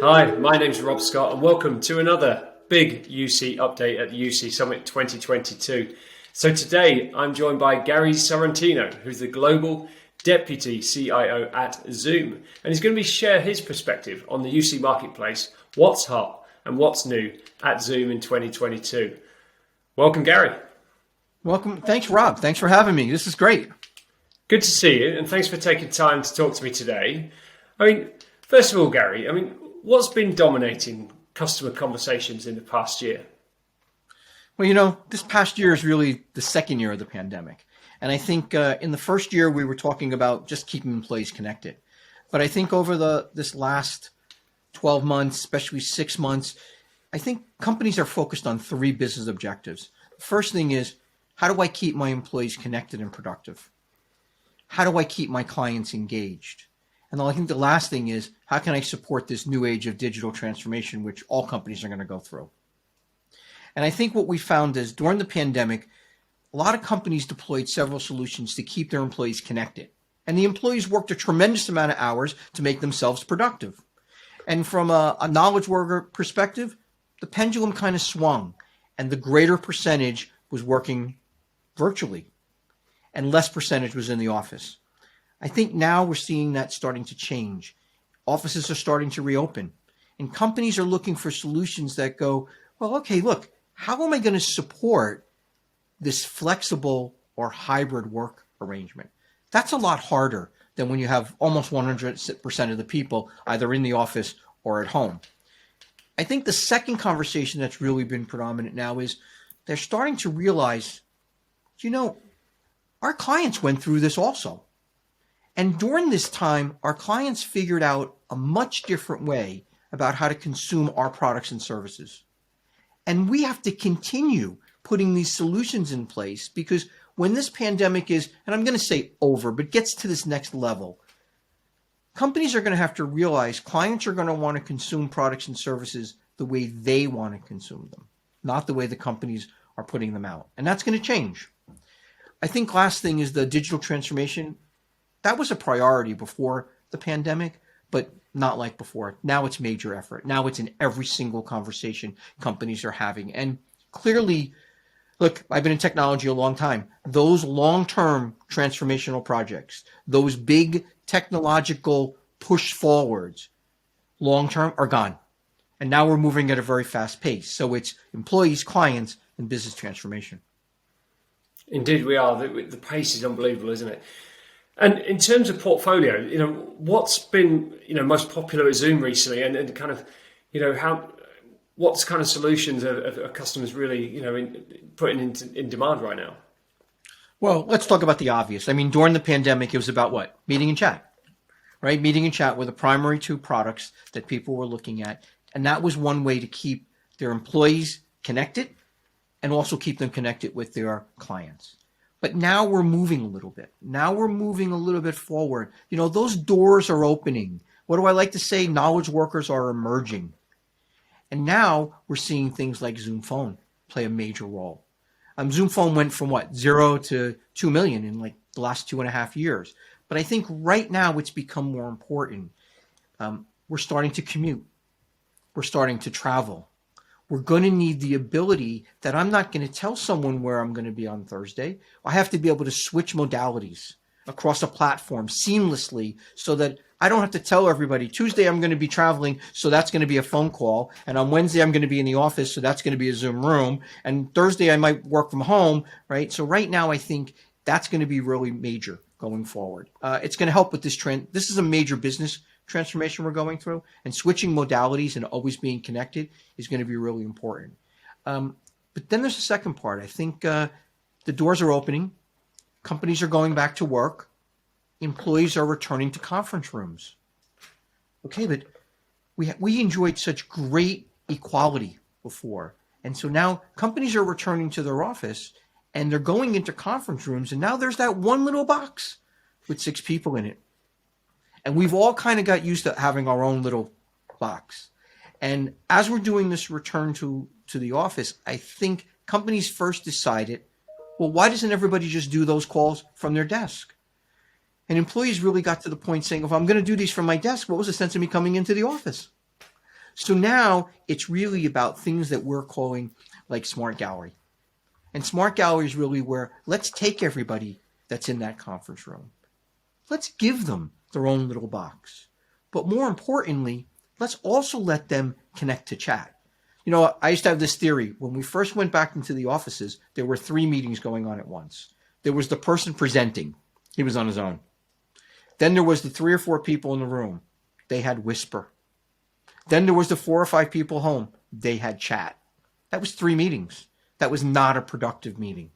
Hi, my name's Rob Scott and welcome to another big UC update at the UC Summit 2022. So today I'm joined by Gary Sorrentino, who's the Global Deputy CIO at Zoom. And he's going to share his perspective on the UC marketplace, what's hot and what's new at Zoom in 2022. Welcome, Gary. Welcome. Thanks, Rob. Thanks for having me. This is great. Good to see you, and thanks for taking time to talk to me today. First of all, Gary, what's been dominating customer conversations in the past year? Well, this past year is really the second year of the pandemic. And I think in the first year, we were talking about just keeping employees connected. But I think over this last 12 months, especially 6 months, I think companies are focused on three business objectives. The first thing is, how do I keep my employees connected and productive? How do I keep my clients engaged? And I think the last thing is, how can I support this new age of digital transformation, which all companies are going to go through? And I think what we found is during the pandemic, a lot of companies deployed several solutions to keep their employees connected. And the employees worked a tremendous amount of hours to make themselves productive. And from a knowledge worker perspective, the pendulum kind of swung, and the greater percentage was working virtually and less percentage was in the office. I think now we're seeing that starting to change. Offices are starting to reopen, and companies are looking for solutions that go, well, okay, look, how am I going to support this flexible or hybrid work arrangement? That's a lot harder than when you have almost 100% of the people either in the office or at home. I think the second conversation that's really been predominant now is they're starting to realize, our clients went through this also. And during this time, our clients figured out a much different way about how to consume our products and services. And we have to continue putting these solutions in place because when this pandemic is, and I'm going to say over, but gets to this next level, companies are going to have to realize clients are going to want to consume products and services the way they want to consume them, not the way the companies are putting them out. And that's going to change. I think last thing is the digital transformation. That was a priority before the pandemic, but not like before. Now it's major effort. Now it's in every single conversation companies are having. And clearly, look, I've been in technology a long time. Those long-term transformational projects, those big technological push forwards, long-term are gone. And now we're moving at a very fast pace. So it's employees, clients, and business transformation. Indeed, we are. The pace is unbelievable, isn't it? And in terms of portfolio, what's been, most popular at Zoom recently, and kind of, what's kind of solutions are customers really, putting in demand right now? Well, let's talk about the obvious. During the pandemic, it was about what? Meeting and chat, right? Meeting and chat were the primary two products that people were looking at. And that was one way to keep their employees connected and also keep them connected with their clients. But now we're moving a little bit. Now we're moving a little bit forward. Those doors are opening. What do I like to say? Knowledge workers are emerging. And now we're seeing things like Zoom Phone play a major role. Zoom Phone went from 0 to 2 million in like the last 2.5 years. But I think right now it's become more important. We're starting to commute. We're starting to travel. We're going to need the ability that I'm not going to tell someone where I'm going to be on Thursday. I have to be able to switch modalities across a platform seamlessly so that I don't have to tell everybody Tuesday I'm going to be traveling, so that's going to be a phone call. And on Wednesday I'm going to be in the office, so that's going to be a Zoom room. And Thursday I might work from home, right? So right now I think that's going to be really major going forward. It's going to help with this trend. This is a major business transformation we're going through, and switching modalities and always being connected is going to be really important. But then there's the second part. I think the doors are opening. Companies are going back to work. Employees are returning to conference rooms. Okay, but we enjoyed such great equality before. And so now companies are returning to their office and they're going into conference rooms, and now there's that one little box with 6 people in it. And we've all kind of got used to having our own little box. And as we're doing this return to the office, I think companies first decided, well, why doesn't everybody just do those calls from their desk? And employees really got to the point saying, if I'm going to do these from my desk, what was the sense of me coming into the office? So now it's really about things that we're calling like Smart Gallery. And Smart Gallery is really where let's take everybody that's in that conference room. Let's give them their own little box. But more importantly, let's also let them connect to chat. You know, I used to have this theory. When we first went back into the offices, there were 3 meetings going on at once. There was the person presenting. He was on his own. Then there was the 3 or 4 people in the room. They had whisper. Then there was the 4 or 5 people home. They had chat. That was 3 meetings. That was not a productive meeting,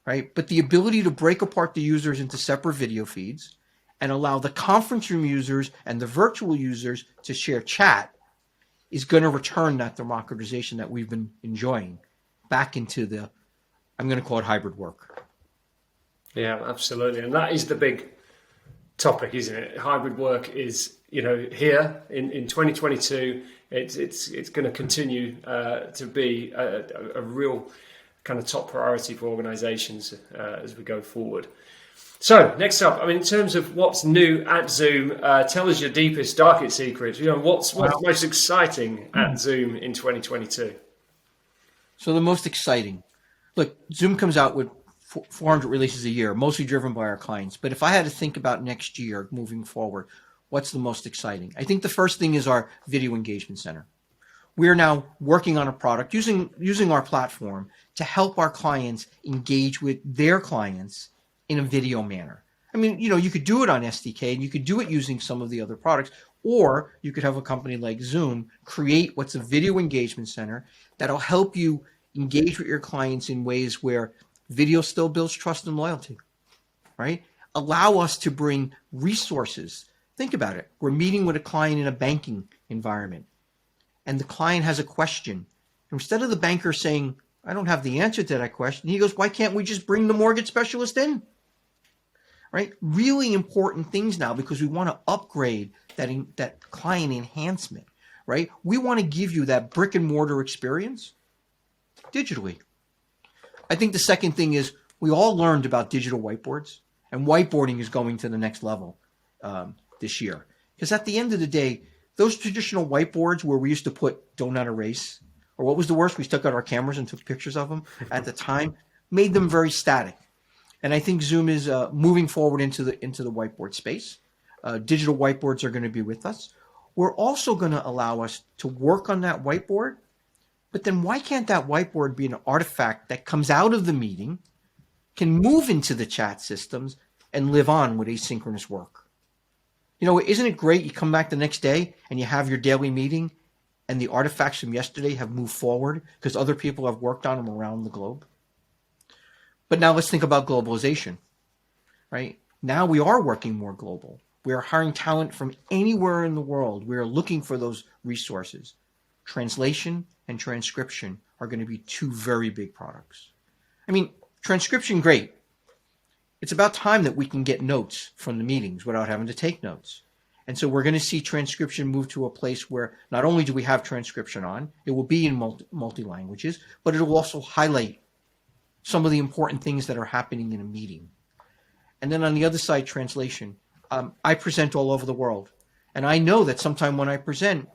right? But the ability to break apart the users into separate video feeds and allow the conference room users and the virtual users to share chat is going to return that democratization that we've been enjoying back into the, I'm going to call it hybrid work. Yeah, absolutely. And that is the big topic, isn't it? Hybrid work is, here in 2022, it's going to continue to be a real kind of top priority for organizations as we go forward. So next up, in terms of what's new at Zoom, tell us your deepest, darkest secrets. What's most exciting at Zoom in 2022? So the most exciting, look, Zoom comes out with 400 releases a year, mostly driven by our clients. But if I had to think about next year moving forward, what's the most exciting? I think the first thing is our video engagement center. We're now working on a product using our platform to help our clients engage with their clients in a video manner. You could do it on SDK and you could do it using some of the other products, or you could have a company like Zoom create what's a video engagement center that'll help you engage with your clients in ways where video still builds trust and loyalty, right? Allow us to bring resources. Think about it. We're meeting with a client in a banking environment, and the client has a question. Instead of the banker saying, I don't have the answer to that question, he goes, why can't we just bring the mortgage specialist in? Right? Really important things now because we want to upgrade that client enhancement, right? We want to give you that brick and mortar experience digitally. I think the second thing is we all learned about digital whiteboards, and whiteboarding is going to the next level this year. Because at the end of the day, those traditional whiteboards where we used to put "do not erase," or what was the worst? We stuck out our cameras and took pictures of them at the time, made them very static. And I think Zoom is moving forward into the whiteboard space. Digital whiteboards are going to be with us. We're also going to allow us to work on that whiteboard. But then why can't that whiteboard be an artifact that comes out of the meeting, can move into the chat systems, and live on with asynchronous work? Isn't it great? You come back the next day and you have your daily meeting and the artifacts from yesterday have moved forward because other people have worked on them around the globe. But now let's think about globalization, right? Now we are working more global. We are hiring talent from anywhere in the world. We are looking for those resources. Translation and transcription are going to be 2 very big products. Transcription, great. It's about time that we can get notes from the meetings without having to take notes. And so we're going to see transcription move to a place where not only do we have transcription on, it will be in multi languages, but it will also highlight some of the important things that are happening in a meeting. And then on the other side, translation. I present all over the world. And I know that sometime when I present,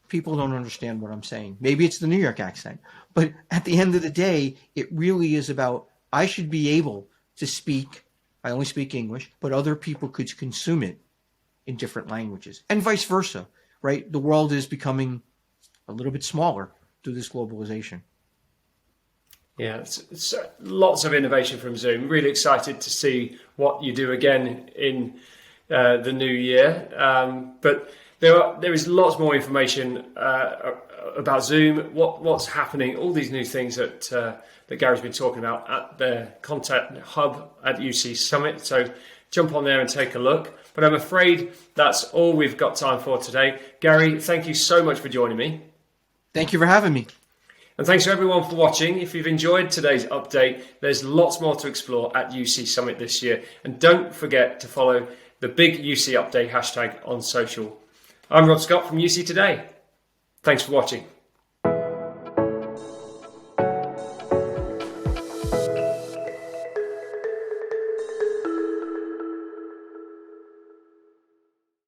people don't understand what I'm saying. Maybe it's the New York accent. But at the end of the day, it really is about, I should be able to speak, I only speak English, but other people could consume it in different languages. And vice versa, right? The world is becoming a little bit smaller through this globalization. Yeah, it's lots of innovation from Zoom. Really excited to see what you do again in the new year. But there is lots more information about Zoom, what's happening, all these new things that Gary's been talking about at the Content Hub at UC Summit. So jump on there and take a look. But I'm afraid that's all we've got time for today. Gary, thank you so much for joining me. Thank you for having me. And thanks to everyone for watching. If you've enjoyed today's update, there's lots more to explore at UC Summit this year. And don't forget to follow the big UC Update hashtag on social. I'm Rod Scott from UC Today. Thanks for watching.